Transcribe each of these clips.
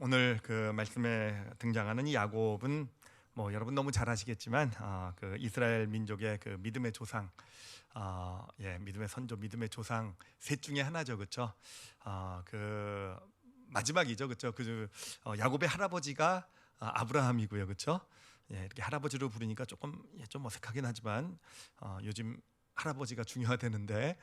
오늘 그 말씀에 등장하는 이 야곱은 여러분 너무 잘 아시겠지만 그 이스라엘 민족의 그 믿음의 조상, 믿음의 선조, 믿음의 조상 셋 중에 하나죠, 그렇죠? 그 마지막이죠, 그렇죠? 야곱의 할아버지가 아브라함이고요, 그렇죠? 이렇게 할아버지로 부르니까 좀 어색하긴 하지만 요즘 할아버지가 중요하다는데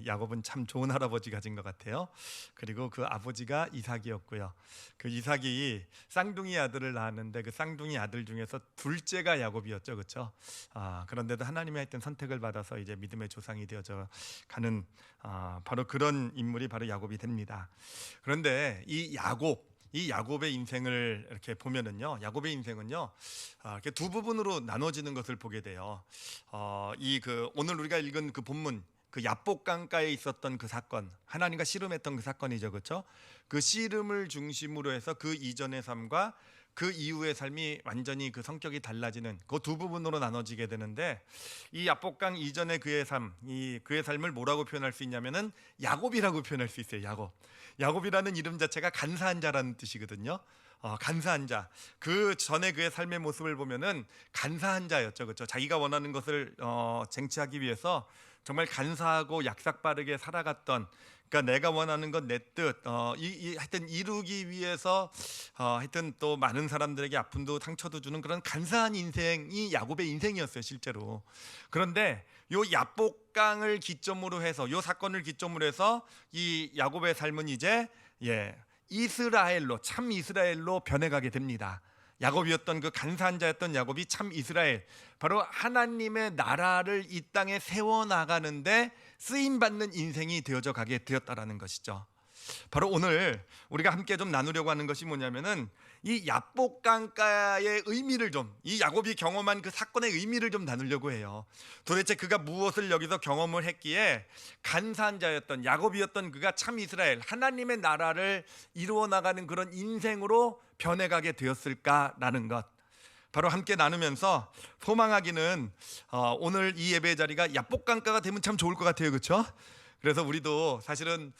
야곱은 참 좋은 할아버지 가진 것 같아요. 그리고 그 아버지가 이삭이었고요. 그 이삭이 쌍둥이 아들을 낳았는데 그 쌍둥이 아들 중에서 둘째가 야곱이었죠, 그렇죠? 그런데도 하나님의 하여튼 선택을 받아서 이제 믿음의 조상이 되어져 가는 바로 그런 인물이 바로 야곱이 됩니다. 그런데 이 야곱의 인생을 이렇게 보면은요, 야곱의 인생은요, 이렇게 두 부분으로 나눠지는 것을 보게 돼요. 오늘 우리가 읽은 그 본문, 그 야복 강가에 있었던 그 사건, 하나님과 씨름했던 그 사건이죠, 그렇죠? 그 씨름을 중심으로 해서 그 이전의 삶과 그 이후의 삶이 완전히 그 성격이 달라지는 그 두 부분으로 나눠지게 되는데, 이 야복강 이전의 그의 삶을 뭐라고 표현할 수 있냐면은 야곱이라고 표현할 수 있어요. 야곱이라는 이름 자체가 간사한 자라는 뜻이거든요. 간사한 자. 그 전에 그의 삶의 모습을 보면은 간사한 자였죠, 그렇죠? 자기가 원하는 것을 쟁취하기 위해서 정말 간사하고 약삭빠르게 살아갔던, 그러니까 내가 원하는 건 내 뜻, 하여튼 이루기 위해서 하여튼 또 많은 사람들에게 아픔도 상처도 주는 그런 간사한 인생이 야곱의 인생이었어요, 실제로. 그런데 요 야복강을 기점으로 해서, 요 사건을 기점으로 해서 이 야곱의 삶은 이제 참 이스라엘로 변해가게 됩니다. 야곱이었던 그 간사한 자였던 야곱이 참 이스라엘, 바로 하나님의 나라를 이 땅에 세워나가는데 쓰임받는 인생이 되어져 가게 되었다라는 것이죠. 바로 오늘 우리가 함께 좀 나누려고 하는 것이 뭐냐면은 이 야복강가의 의미를 이 야곱이 경험한 그 사건의 의미를 좀 나누려고 해요. 도대체 그가 무엇을 여기서 경험을 했기에 간사한 자였던 야곱이었던 그가 참 이스라엘, 하나님의 나라를 이루어 나가는 그런 인생으로 변해가게 되었을까라는 것, 바로 함께 나누면서 소망하기는 오늘 이 예배 자리가 야복강가가 되면 참 좋을 것 같아요, 그렇죠? 그래서 우리도 사실은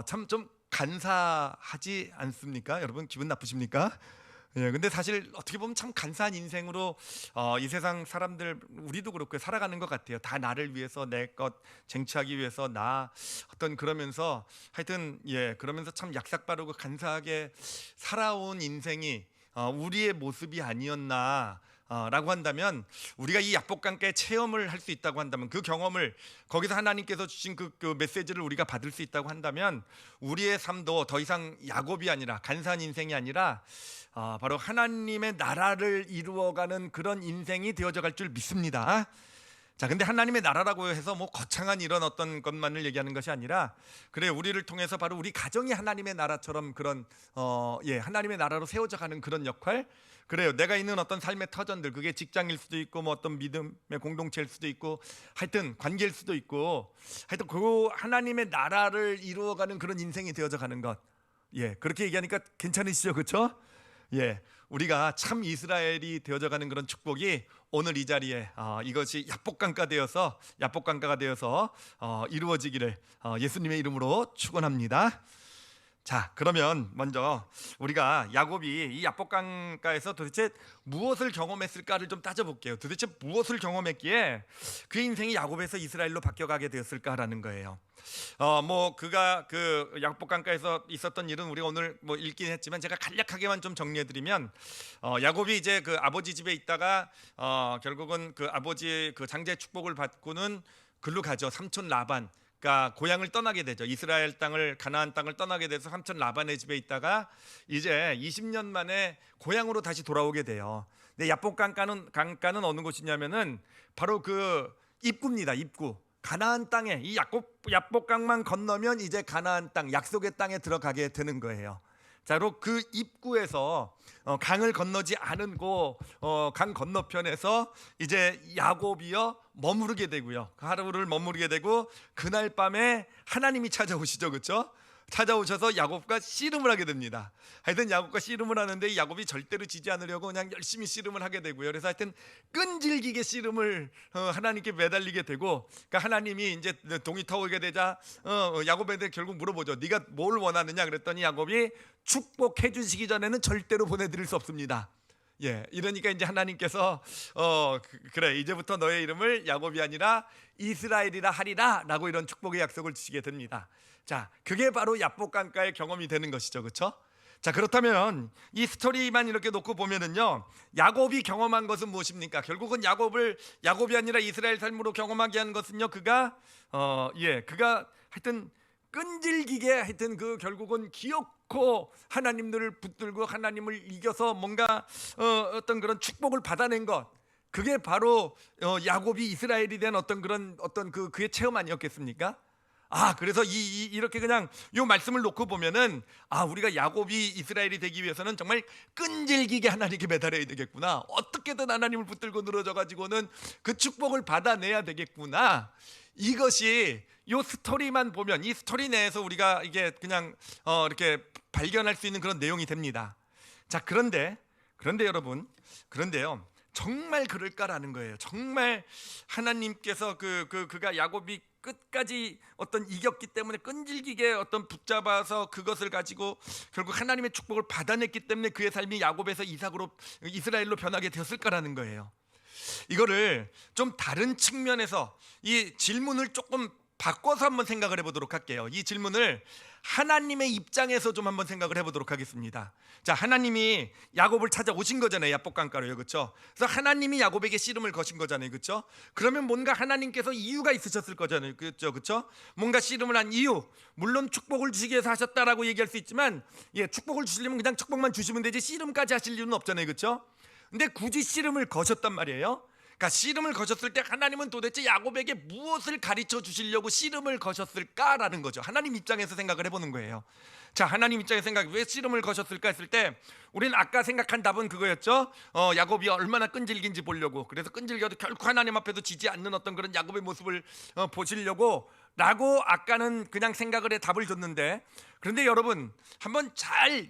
참 좀 간사하지 않습니까? 여러분 기분 나쁘십니까? 근데 사실 어떻게 보면 참 간사한 인생으로 이 세상 사람들, 우리도 그렇고 살아가는 것 같아요. 다 나를 위해서, 내 것 쟁취하기 위해서 그러면서 하여튼 그러면서 참 약삭빠르고 간사하게 살아온 인생이 우리의 모습이 아니었나 라고 한다면, 우리가 이 야복강가의 체험을 할 수 있다고 한다면, 그 경험을 거기서 하나님께서 주신 그 메시지를 우리가 받을 수 있다고 한다면, 우리의 삶도 더 이상 야곱이 아니라, 간사한 인생이 아니라 바로 하나님의 나라를 이루어가는 그런 인생이 되어져 갈 줄 믿습니다. 자, 근데 하나님의 나라라고 해서 거창한 이런 어떤 것만을 얘기하는 것이 아니라, 그래, 우리를 통해서 바로 우리 가정이 하나님의 나라처럼 그런 하나님의 나라로 세워져 가는 그런 역할. 그래요. 내가 있는 어떤 삶의 터전들, 그게 직장일 수도 있고 어떤 믿음의 공동체일 수도 있고, 하여튼 관계일 수도 있고, 하여튼 그 하나님의 나라를 이루어가는 그런 인생이 되어져 가는 것. 그렇게 얘기하니까 괜찮으시죠, 그렇죠? 우리가 참 이스라엘이 되어져 가는 그런 축복이 오늘 이 자리에 이것이 야복강가가 되어서 이루어지기를 예수님의 이름으로 축원합니다. 자, 그러면 먼저 우리가 야곱이 이 야복강가에서 도대체 무엇을 경험했을까를 좀 따져볼게요. 도대체 무엇을 경험했기에 그 인생이 야곱에서 이스라엘로 바뀌어가게 되었을까라는 거예요. 그가 그 야복강가에서 있었던 일은 우리가 오늘 읽긴 했지만, 제가 간략하게만 좀 정리해드리면, 야곱이 이제 그 아버지 집에 있다가 결국은 그 아버지의 그 장자의 축복을 받고는 글로 가죠. 삼촌 라반, 그러니까 고향을 떠나게 되죠. 이스라엘 땅을, 가나안 땅을 떠나게 돼서 삼촌 라반의 집에 있다가 이제 20년 만에 고향으로 다시 돌아오게 돼요. 근데 야복강가는 어느 곳이냐면은 바로 그 입구입니다. 입구. 가나안 땅에, 이 야복강만 건너면 이제 가나안 땅, 약속의 땅에 들어가게 되는 거예요. 자, 바로 그 입구에서 강을 건너지 않은 강 건너편에서 이제 야곱이요 머무르게 되고요. 하루를 머무르게 되고, 그날 밤에 하나님이 찾아오시죠, 그렇죠? 찾아오셔서 야곱과 씨름을 하게 됩니다. 하여튼 야곱과 씨름을 하는데 야곱이 절대로 지지 않으려고 그냥 열심히 씨름을 하게 되고요. 그래서 하여튼 끈질기게 씨름을 하나님께 매달리게 되고, 그러니까 하나님이 이제 동이 터오게 되자 야곱한테 결국 물어보죠. 네가 뭘 원하느냐 그랬더니 야곱이 축복해 주시기 전에는 절대로 보내드릴 수 없습니다. 예, 이러니까 이제 하나님께서 그래 이제부터 너의 이름을 야곱이 아니라 이스라엘이라 하리라라고 이런 축복의 약속을 주시게 됩니다. 자, 그게 바로 야복강가의 경험이 되는 것이죠, 그렇죠? 자, 그렇다면 이 스토리만 이렇게 놓고 보면은요, 야곱이 경험한 것은 무엇입니까? 결국은 야곱이 아니라 이스라엘 삶으로 경험하게 한 것은요, 그가 하여튼 끈질기게 하여튼 그 결국은 기어코 하나님들을 붙들고 하나님을 이겨서 뭔가 어떤 그런 축복을 받아낸 것, 그게 바로 야곱이 이스라엘이 된 어떤 그의 체험 아니었겠습니까? 그래서 이렇게 그냥 이 말씀을 놓고 보면은 우리가 야곱이 이스라엘이 되기 위해서는 정말 끈질기게 하나님께 매달려야 되겠구나. 어떻게든 하나님을 붙들고 늘어져 가지고는 그 축복을 받아내야 되겠구나. 이것이 이 스토리만 보면, 이 스토리 내에서 우리가 이게 그냥 이렇게 발견할 수 있는 그런 내용이 됩니다. 자, 그런데 여러분, 그런데요, 정말 그럴까라는 거예요. 정말 하나님께서 그가 야곱이 끝까지 어떤 이겼기 때문에 끈질기게 어떤 붙잡아서 그것을 가지고 결국 하나님의 축복을 받아냈기 때문에 그의 삶이 야곱에서 이스라엘로 변하게 되었을까라는 거예요. 이거를 좀 다른 측면에서 이 질문을 조금 바꿔서 한번 생각을 해보도록 할게요. 이 질문을 하나님의 입장에서 좀 한번 생각을 해보도록 하겠습니다. 자, 하나님이 야곱을 찾아오신 거잖아요. 야복강가로요, 그렇죠? 그래서 하나님이 야곱에게 씨름을 거신 거잖아요, 그렇죠? 그러면 뭔가 하나님께서 이유가 있으셨을 거잖아요, 그렇죠? 뭔가 씨름을 한 이유, 물론 축복을 주시기 위해서 하셨다라고 얘기할 수 있지만, 축복을 주시려면 그냥 축복만 주시면 되지 씨름까지 하실 이유는 없잖아요, 그렇죠? 근데 굳이 씨름을 거셨단 말이에요. 그러니까 씨름을 거셨을 때 하나님은 도대체 야곱에게 무엇을 가르쳐 주시려고 씨름을 거셨을까라는 거죠. 하나님 입장에서 생각을 해보는 거예요. 자, 하나님 입장에서 왜 씨름을 거셨을까 했을 때 우리는 아까 생각한 답은 그거였죠. 야곱이 얼마나 끈질긴지 보려고. 그래서 끈질겨도 결코 하나님 앞에도 지지 않는 어떤 그런 야곱의 모습을 보시려고 라고 아까는 그냥 생각을 해 답을 줬는데, 그런데 여러분 한번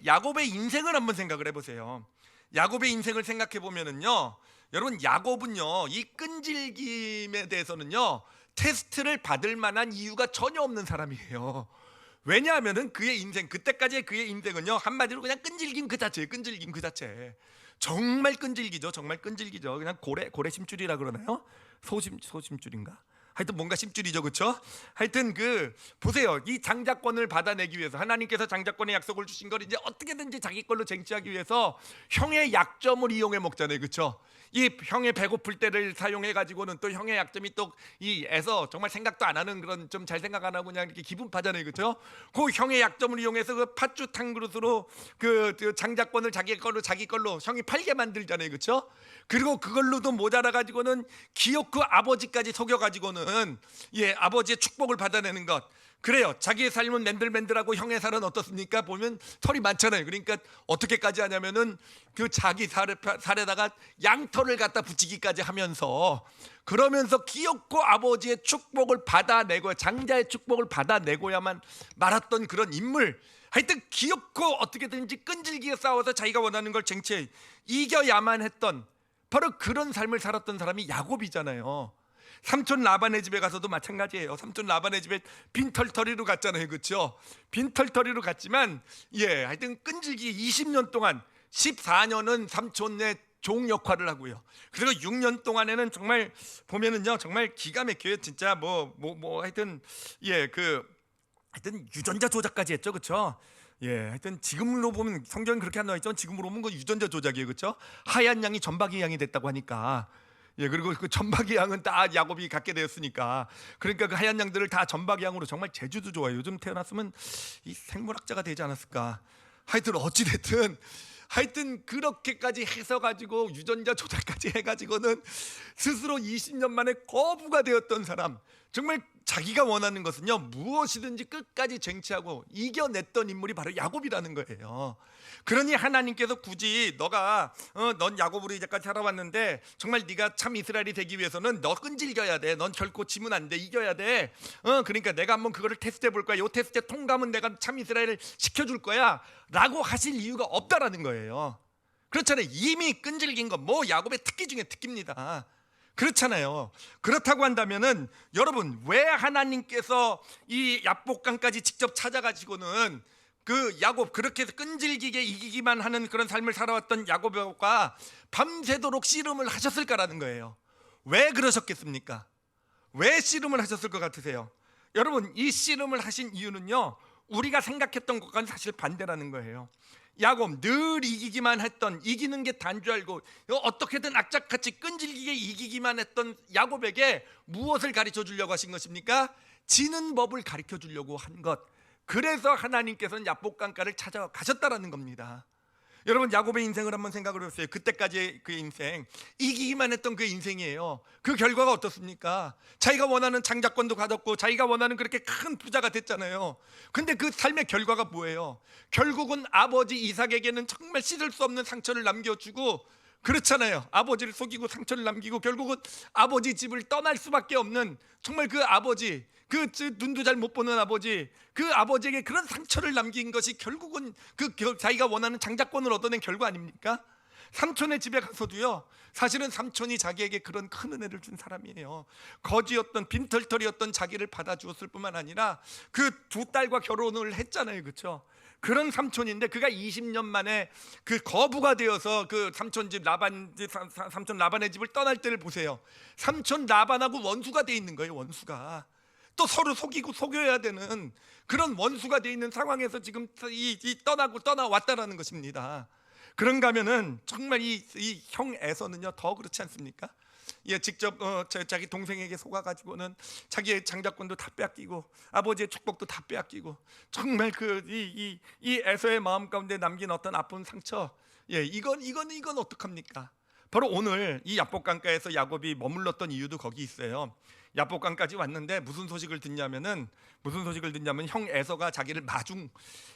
야곱의 인생을 한번 생각을 해보세요. 야곱의 인생을 생각해 보면은요, 여러분 야곱은요 이 끈질김에 대해서는요 테스트를 받을 만한 이유가 전혀 없는 사람이에요. 왜냐하면은 그의 인생, 그때까지의 그의 인생은요 한마디로 그냥 끈질김 그 자체예요. 끈질김 그 자체. 정말 끈질기죠. 정말 끈질기죠. 그냥 고래 심줄이라 그러나요? 소심줄인가? 하여튼 뭔가 심줄이죠, 그렇죠? 하여튼 보세요. 이 장자권을 받아내기 위해서 하나님께서 장자권의 약속을 주신 걸 이제 어떻게든지 자기 걸로 쟁취하기 위해서 형의 약점을 이용해 먹잖아요, 그렇죠? 이 형의 배고플 때를 사용해 가지고는 또 형의 약점이 또 이 애서 정말 생각도 안 하는 그런, 좀 잘 생각 안 하고 그냥 이렇게 기분 파잖아요, 그렇죠? 그 형의 약점을 이용해서 그 팥죽 한 그릇으로 그 장자권을 자기 걸로 형이 팔게 만들잖아요, 그렇죠? 그리고 그걸로도 모자라 가지고는 기어코 아버지까지 속여 가지고는 아버지의 축복을 받아내는 것. 그래요. 자기의 삶은 맨들맨들하고 형의 살은 어떻습니까? 보면 털이 많잖아요. 그러니까 어떻게까지 하냐면은 그 자기 살에다가 양털을 갖다 붙이기까지 하면서, 그러면서 기어코 아버지의 축복을 받아내고 장자의 축복을 받아내고야만 말았던 그런 인물. 하여튼 기어코 어떻게든지 끈질기게 싸워서 자기가 원하는 걸 쟁취해 이겨야만 했던 바로 그런 삶을 살았던 사람이 야곱이잖아요. 삼촌 라반의 집에 가서도 마찬가지예요. 삼촌 라반의 집에 빈털터리로 갔잖아요, 그렇죠? 빈털터리로 갔지만 하여튼 끈질기 20년 동안 14년은 삼촌의 종 역할을 하고요. 그리고 6년 동안에는 정말 보면은요 정말 기가 막혀요. 진짜 하여튼 하여튼 유전자 조작까지 했죠, 그렇죠? 하여튼 지금으로 보면 성경은 그렇게 안 나와 있죠. 지금으로 보면 그 유전자 조작이에요, 그렇죠? 하얀 양이 전박이 양이 됐다고 하니까. 그리고 그 전박이 양은 다 야곱이 갖게 되었으니까, 그러니까 그 하얀 양들을 다 전박이 양으로, 정말 재주도 좋아요. 요즘 태어났으면 이 생물학자가 되지 않았을까. 하여튼 어찌됐든 하여튼 그렇게까지 해서 가지고 유전자 조작까지 해가지고는 스스로 20년 만에 거부가 되었던 사람, 정말 자기가 원하는 것은요, 무엇이든지 끝까지 쟁취하고 이겨냈던 인물이 바로 야곱이라는 거예요. 그러니 하나님께서 굳이 넌 야곱으로 이제까지 살아왔는데 정말 네가 참 이스라엘이 되기 위해서는 너 끈질겨야 돼. 넌 결코 지면 안 돼. 이겨야 돼. 그러니까 내가 한번 그거를 테스트해 볼 거야. 요 테스트에 통과하면 내가 참 이스라엘을 시켜줄 거야 라고 하실 이유가 없다라는 거예요. 그렇잖아요. 이미 끈질긴 건 뭐 야곱의 특기 중에 특기입니다. 그렇잖아요. 그렇다고 한다면은 여러분, 왜 하나님께서 이 야복강까지 직접 찾아가지고는 그 야곱, 그렇게 끈질기게 이기기만 하는 그런 삶을 살아왔던 야곱과 밤새도록 씨름을 하셨을까라는 거예요. 왜 그러셨겠습니까? 왜 씨름을 하셨을 것 같으세요? 여러분, 이 씨름을 하신 이유는요, 우리가 생각했던 것과는 사실 반대라는 거예요. 야곱, 늘 이기기만 했던, 이기는 게 단 줄 알고 어떻게든 악착같이 끈질기게 이기기만 했던 야곱에게 무엇을 가르쳐 주려고 하신 것입니까? 지는 법을 가르쳐 주려고 한 것. 그래서 하나님께서는 야복강가를 찾아가셨다라는 겁니다. 여러분, 야곱의 인생을 한번 생각을 해보세요. 그때까지의 그 인생, 이기기만 했던 그 인생이에요. 그 결과가 어떻습니까? 자기가 원하는 장자권도 가졌고 자기가 원하는 그렇게 큰 부자가 됐잖아요. 근데 그 삶의 결과가 뭐예요? 결국은 아버지 이삭에게는 정말 씻을 수 없는 상처를 남겨주고, 그렇잖아요. 아버지를 속이고 상처를 남기고 결국은 아버지 집을 떠날 수밖에 없는, 정말 그 아버지, 그 눈도 잘 못 보는 아버지, 그 아버지에게 그런 상처를 남긴 것이 결국은 자기가 원하는 장자권을 얻어낸 결과 아닙니까? 삼촌의 집에 가서도요, 사실은 삼촌이 자기에게 그런 큰 은혜를 준 사람이에요. 거지였던, 빈털털이었던 자기를 받아주었을 뿐만 아니라 그 두 딸과 결혼을 했잖아요. 그렇죠? 그런 삼촌인데 그가 20년 만에 그 거부가 되어서 그 삼촌 라반의 집을 떠날 때를 보세요. 삼촌 라반하고 원수가 돼 있는 거예요. 원수가 또 서로 속이고 속여야 되는 그런 원수가 돼 있는 상황에서 지금 떠나왔다라는 것입니다. 그런가 하면은 정말 이 형 에서는요 더 그렇지 않습니까? 예, 직접 자기 동생에게 속아가지고는 자기의 장자권도 다 빼앗기고 아버지의 축복도 다 빼앗기고, 정말 이 에서의 마음 가운데 남긴 어떤 아픈 상처, 예, 이건 어떡합니까? 바로 오늘 이 야복강가에서 야곱이 머물렀던 이유도 거기 있어요. 야복강까지 왔는데 무슨 소식을 듣냐면 형 에서가 자기를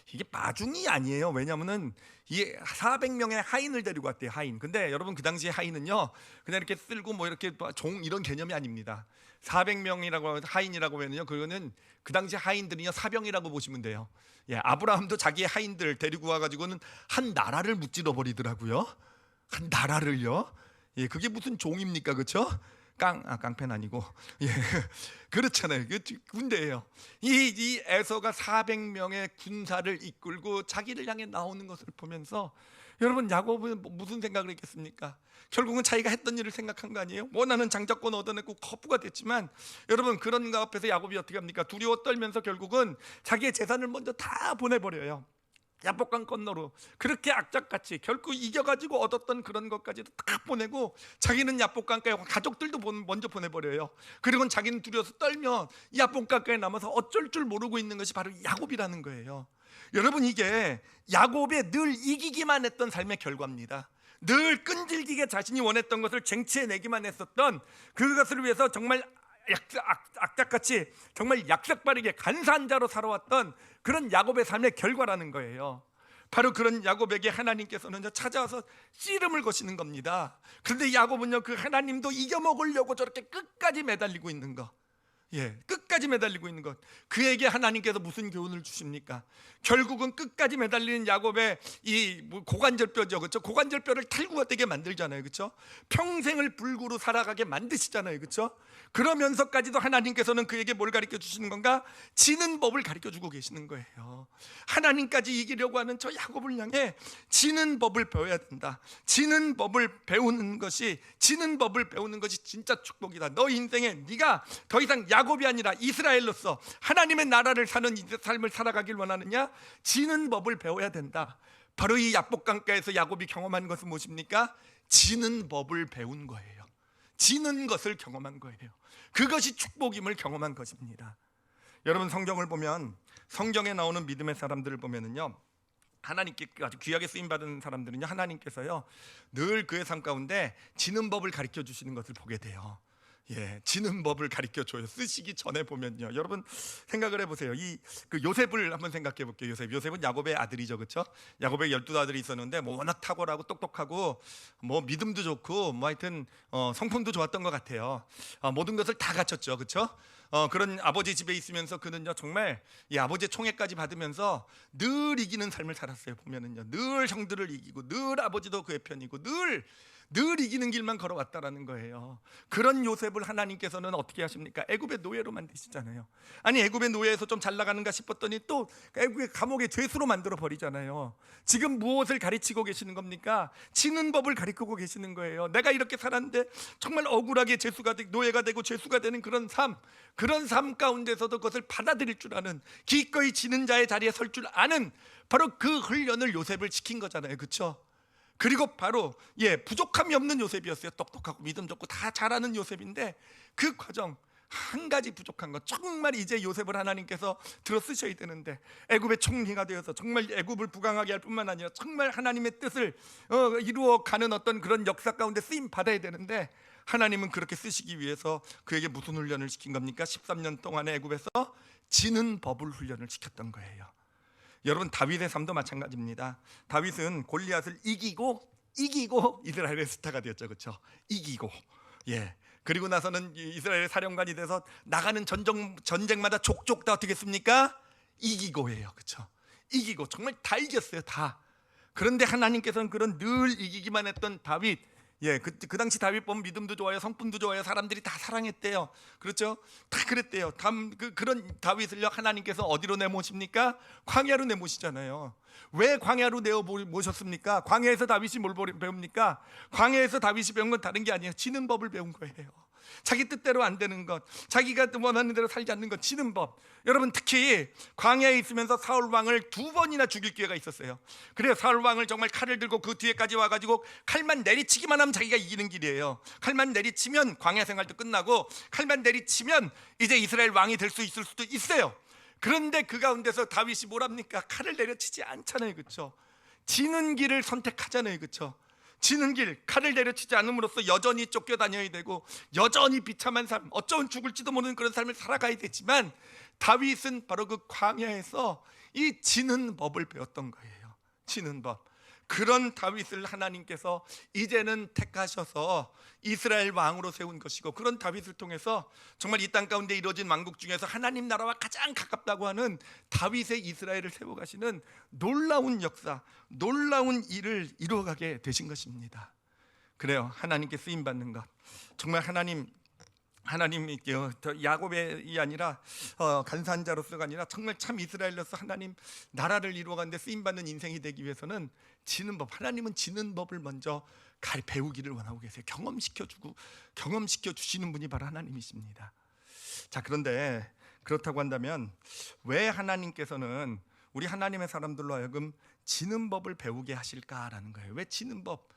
이게 마중이 아니에요. 왜냐면은 이 400명의 하인을 데리고 왔대요. 하인. 근데 여러분, 그 당시에 하인은요 그냥 이렇게 쓸고 뭐 이렇게 종 이런 개념이 아닙니다. 400명이라고 하인이라고 하면요, 그거는 그 당시 하인들이요 사병이라고 보시면 돼요. 예, 아브라함도 자기의 하인들 데리고 와가지고는 한 나라를 무찔러 버리더라고요. 한 나라를요. 예, 그게 무슨 종입니까, 그렇죠? 깡패는 아니고, 예, 그렇잖아요. 그 군대예요. 이 에서가 400명의 군사를 이끌고 자기를 향해 나오는 것을 보면서 여러분, 야곱은 무슨 생각을 했겠습니까? 결국은 자기가 했던 일을 생각한 거 아니에요? 원하는 장자권 얻어내고 거부가 됐지만, 여러분, 그런 거 앞에서 야곱이 어떻게 합니까? 두려워 떨면서 결국은 자기의 재산을 먼저 다 보내버려요. 야복강 건너로 그렇게 악착같이 결국 이겨가지고 얻었던 그런 것까지도 다 보내고, 자기는 야복강가에 가족들도 먼저 보내버려요. 그리고 자기는 두려워서 떨며 야복강가에 남아서 어쩔 줄 모르고 있는 것이 바로 야곱이라는 거예요. 여러분, 이게 야곱의 늘 이기기만 했던 삶의 결과입니다. 늘 끈질기게 자신이 원했던 것을 쟁취해내기만 했었던, 그것을 위해서 정말 악착같이 정말 약삭빠르게 간사한 자로 살아왔던 그런 야곱의 삶의 결과라는 거예요. 바로 그런 야곱에게 하나님께서는 찾아와서 씨름을 거시는 겁니다. 그런데 야곱은요, 그 하나님도 이겨먹으려고 저렇게 끝까지 매달리고 있는 거, 예, 끝까지 매달리고 있는 것, 그에게 하나님께서 무슨 교훈을 주십니까? 결국은 끝까지 매달리는 야곱의 이 고관절뼈죠, 그렇죠? 고관절뼈를 탈구되게 만들잖아요, 그렇죠? 평생을 불구로 살아가게 만드시잖아요, 그렇죠? 그러면서까지도 하나님께서는 그에게 뭘 가르쳐 주시는 건가? 지는 법을 가르쳐 주고 계시는 거예요. 하나님까지 이기려고 하는 저 야곱을 향해 지는 법을 배워야 된다. 지는 법을 배우는 것이 진짜 축복이다. 너 인생에 네가 더 이상 야곱이 아니라 이스라엘로서 하나님의 나라를 사는 삶을 살아가길 원하느냐? 지는 법을 배워야 된다. 바로 이 야복강가에서 야곱이 경험한 것은 무엇입니까? 지는 법을 배운 거예요. 지는 것을 경험한 거예요. 그것이 축복임을 경험한 것입니다. 여러분, 성경을 보면, 성경에 나오는 믿음의 사람들을 보면은요, 하나님께 아주 귀하게 쓰임 받은 사람들은요, 하나님께서요 늘 그의 삶 가운데 지는 법을 가르쳐 주시는 것을 보게 돼요. 지는 법을 가르쳐 줘요. 쓰시기 전에 보면요. 여러분 생각을 해보세요. 그 요셉을 한번 생각해 볼게요. 요셉은 야곱의 아들이죠, 그렇죠? 야곱의 12아들이 있었는데 뭐 워낙 탁월하고 똑똑하고 뭐 믿음도 좋고 뭐 하여튼 성품도 좋았던 것 같아요. 모든 것을 다 갖췄죠, 그렇죠? 그런 아버지 집에 있으면서 그는요 정말 이 아버지의 총애까지 받으면서 늘 이기는 삶을 살았어요. 보면은요 늘 형들을 이기고 늘 아버지도 그의 편이고 늘 이기는 길만 걸어왔다라는 거예요. 그런 요셉을 하나님께서는 어떻게 하십니까? 애굽의 노예로 만드시잖아요. 아니 애굽의 노예에서 좀 잘 나가는가 싶었더니 또 애굽의 감옥의 죄수로 만들어 버리잖아요. 지금 무엇을 가르치고 계시는 겁니까? 지는 법을 가르치고 계시는 거예요. 내가 이렇게 살았는데 정말 억울하게 노예가 되고 죄수가 되는 그런 삶 가운데서도 그것을 받아들일 줄 아는, 기꺼이 지는 자의 자리에 설 줄 아는 바로 그 훈련을 요셉을 시킨 거잖아요, 그렇죠? 그리고 바로 부족함이 없는 요셉이었어요. 똑똑하고 믿음 좋고 다 잘하는 요셉인데 그 과정 한 가지 부족한 것, 정말 이제 요셉을 하나님께서 들어 쓰셔야 되는데 애굽의 총리가 되어서 정말 애굽을 부강하게 할 뿐만 아니라 정말 하나님의 뜻을 이루어가는 어떤 그런 역사 가운데 쓰임 받아야 되는데 하나님은 그렇게 쓰시기 위해서 그에게 무슨 훈련을 시킨 겁니까? 13년 동안의 애굽에서 지는 법을 훈련을 시켰던 거예요. 여러분 다윗의 삶도 마찬가지입니다. 다윗은 골리앗을 이기고 이스라엘의 스타가 되었죠, 그렇죠? 이기고 그리고 나서는 이스라엘의 사령관이 돼서 나가는 전쟁마다 족족 다 어떻게 했습니까? 이기고예요, 그렇죠? 이기고 정말 다 이겼어요, 다. 그런데 하나님께서는 그런 늘 이기기만 했던 다윗, 그 당시 다윗 보면 믿음도 좋아요, 성품도 좋아요, 사람들이 다 사랑했대요, 그렇죠? 다 그랬대요. 그런 다윗을요 하나님께서 어디로 내모십니까? 광야로 내모시잖아요. 왜 광야로 내어 모셨습니까? 광야에서 다윗이 뭘 배웁니까? 광야에서 다윗이 배운 건 다른 게 아니에요. 지는 법을 배운 거예요. 자기 뜻대로 안 되는 것, 자기가 원하는 대로 살지 않는 것, 지는 법. 여러분 특히 광야에 있으면서 사울 왕을 2번이나 죽일 기회가 있었어요. 그래서 사울 왕을 정말 칼을 들고 그 뒤에까지 와가지고 칼만 내리치기만 하면 자기가 이기는 길이에요. 칼만 내리치면 광야 생활도 끝나고 칼만 내리치면 이제 이스라엘 왕이 될 수 있을 수도 있어요. 그런데 그 가운데서 다윗이 뭐랍니까? 칼을 내려치지 않잖아요, 그렇죠? 지는 길을 선택하잖아요, 그렇죠? 지는 길, 칼을 내려치지 않음으로써 여전히 쫓겨다녀야 되고 여전히 비참한 삶, 어쩌면 죽을지도 모르는 그런 삶을 살아가야 되지만 다윗은 바로 그 광야에서 이 지는 법을 배웠던 거예요. 지는 법. 그런 다윗을 하나님께서 이제는 택하셔서 이스라엘 왕으로 세운 것이고, 그런 다윗을 통해서 정말 이 땅 가운데 이루어진 왕국 중에서 하나님 나라와 가장 가깝다고 하는 다윗의 이스라엘을 세워가시는 놀라운 역사, 놀라운 일을 이루어가게 되신 것입니다. 그래요, 하나님께 쓰임받는 것, 정말 하나님이 야곱이 아니라 간사한 자로서가 아니라 정말 참 이스라엘로서 하나님 나라를 이루어가는데 쓰임받는 인생이 되기 위해서는 지는 법, 하나님은 지는 법을 먼저 배우기를 원하고 계세요. 경험시켜 주시는 분이 바로 하나님이십니다. 자, 그런데 그렇다고 한다면 왜 하나님께서는 우리 하나님의 사람들로 하여금 지는 법을 배우게 하실까라는 거예요. 왜 지는 법,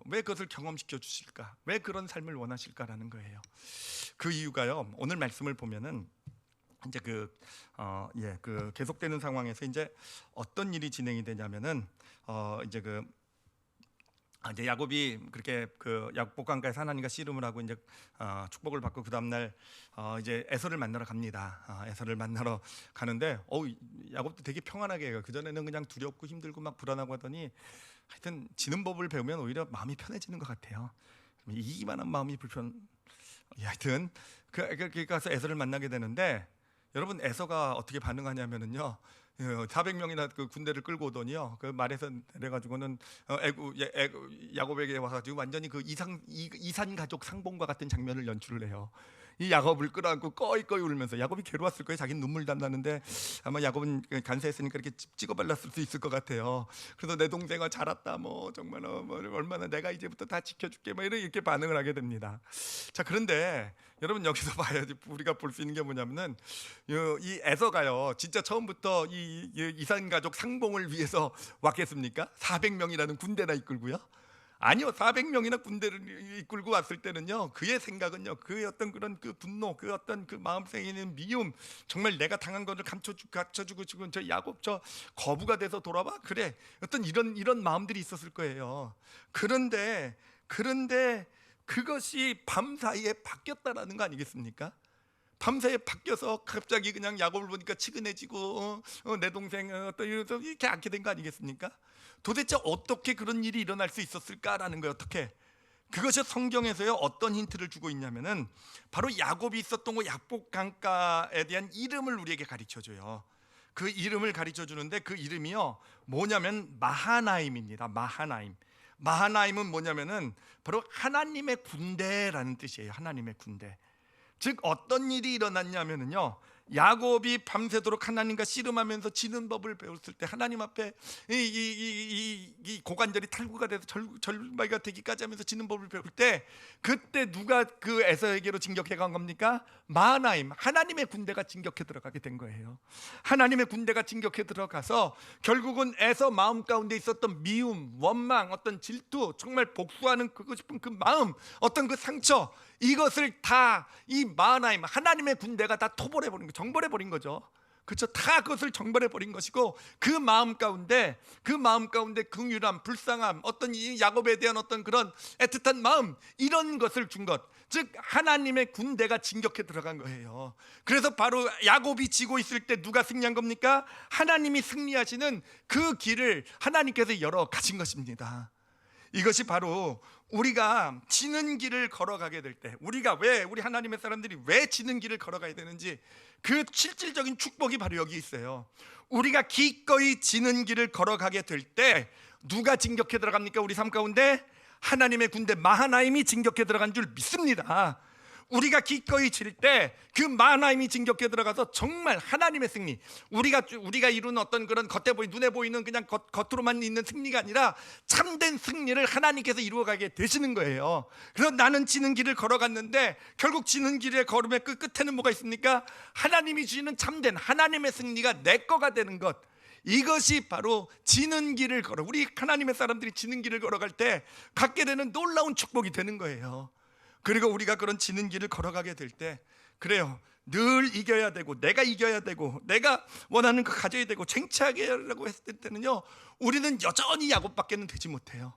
왜 그것을 경험시켜 주실까? 왜 그런 삶을 원하실까라는 거예요. 그 이유가요, 오늘 말씀을 보면은 이제 그 계속되는 상황에서 이제 어떤 일이 진행이 되냐면은 이제 야곱이 그렇게 그 야복강가에서 하나님과 씨름을 하고 이제 축복을 받고 그 다음 날 이제 에서를 만나러 갑니다. 에서를 만나러 가는데 야곱도 되게 평안하게 해요. 그 전에는 그냥 두렵고 힘들고 막 불안하고 하더니 하여튼 지는 법을 배우면 오히려 마음이 편해지는 것 같아요. 이기만 한 마음이 하여튼 그 가서 에서를 만나게 되는데, 여러분 에서가 어떻게 반응하냐면은요, 400명이나 그 군대를 끌고 오더니요, 그 말에서 내려가지고는 야곱에게 와가지고 완전히 그 이산 가족 상봉과 같은 장면을 연출을 해요. 이 야곱을 끌어안고 꺼이꺼이 울면서, 야곱이 괴로웠을 거예요. 자기는 눈물 담나는데 아마 야곱은 간사했으니까 이렇게 찍어 발랐을 수 있을 것 같아요. 그래서 내 동생아 잘했다, 뭐 정말 뭐 얼마나 내가 이제부터 다 지켜줄게, 뭐 이렇게 반응을 하게 됩니다. 자, 그런데 여러분 여기서 봐야지 우리가 볼 수 있는 게 뭐냐면은 이 에서가요 진짜 처음부터 이 이산 가족 상봉을 위해서 왔겠습니까? 400명이라는 군대나 이끌고요? 아니요, 400명이나 군대를 이끌고 왔을 때는요, 그의 생각은요, 그의 어떤 그런 그 분노, 그 어떤 그 마음속에 있는 미움, 정말 내가 당한 것을 감춰주고 지금 저 야곱 저 거부가 돼서 돌아와, 그래, 어떤 이런 마음들이 있었을 거예요. 그런데 그것이 밤사이에 바뀌었다라는 거 아니겠습니까? 밤사이에 바뀌어서 갑자기 그냥 야곱을 보니까 치근해지고 내 동생 또 이렇게 않게 된 거 아니겠습니까? 도대체 어떻게 그런 일이 일어날 수 있었을까라는 거예요. 어떻게? 그것이 성경에서요 어떤 힌트를 주고 있냐면은 바로 야곱이 있었던 그 야복 강가에 대한 이름을 우리에게 가르쳐줘요. 그 이름을 가르쳐주는데 그 이름이요 뭐냐면 마하나임입니다. 마하나임. 마하나임은 뭐냐면은 바로 하나님의 군대라는 뜻이에요. 하나님의 군대. 즉 어떤 일이 일어났냐면은요 야곱이 밤새도록 하나님과 씨름하면서 지는 법을 배웠을 때 하나님 앞에 이 고관절이 탈구가 돼서 절마가 되기까지 하면서 지는 법을 배울 때 그때 누가 그 에서에게로 진격해 간 겁니까? 마하나임, 하나님의 군대가 진격해 들어가게 된 거예요. 하나님의 군대가 진격해 들어가서 결국은 에서 마음 가운데 있었던 미움, 원망, 어떤 질투, 정말 복수하는 그거 싶은 그 마음, 어떤 그 상처, 이것을 다 이 마하나임 하나님의 군대가 다 토벌해 버린 거, 정벌해 버린 거죠. 그렇죠? 다 그것을 정벌해 버린 것이고 그 마음 가운데 긍휼함, 불쌍함, 어떤 이 야곱에 대한 어떤 그런 애틋한 마음 이런 것을 준 것, 즉 하나님의 군대가 진격해 들어간 거예요. 그래서 바로 야곱이 지고 있을 때 누가 승리한 겁니까? 하나님이 승리하시는 그 길을 하나님께서 열어 가신 것입니다. 이것이 바로 우리가 지는 길을 걸어가게 될 때 우리 하나님의 사람들이 왜 지는 길을 걸어가야 되는지 그 실질적인 축복이 바로 여기 있어요. 우리가 기꺼이 지는 길을 걸어가게 될 때 누가 진격해 들어갑니까? 우리 삶 가운데 하나님의 군대 마하나임이 진격해 들어간 줄 믿습니다. 우리가 기꺼이 질 때 그 마하나임이 진격해 들어가서 정말 하나님의 승리, 우리가 이루는 어떤 그런 눈에 보이는 그냥 겉으로만 있는 승리가 아니라 참된 승리를 하나님께서 이루어가게 되시는 거예요. 그래서 나는 지는 길을 걸어갔는데 결국 지는 길의 걸음의 끝에는 뭐가 있습니까? 하나님이 주시는 참된 하나님의 승리가 내 거가 되는 것, 이것이 바로 지는 길을 우리 하나님의 사람들이 지는 길을 걸어갈 때 갖게 되는 놀라운 축복이 되는 거예요. 그리고 우리가 그런 지는 길을 걸어가게 될 때 그래요, 늘 이겨야 되고 내가 이겨야 되고 내가 원하는 거 가져야 되고 쟁취하게 하려고 했을 때는요 우리는 여전히 야곱밖에는 되지 못해요.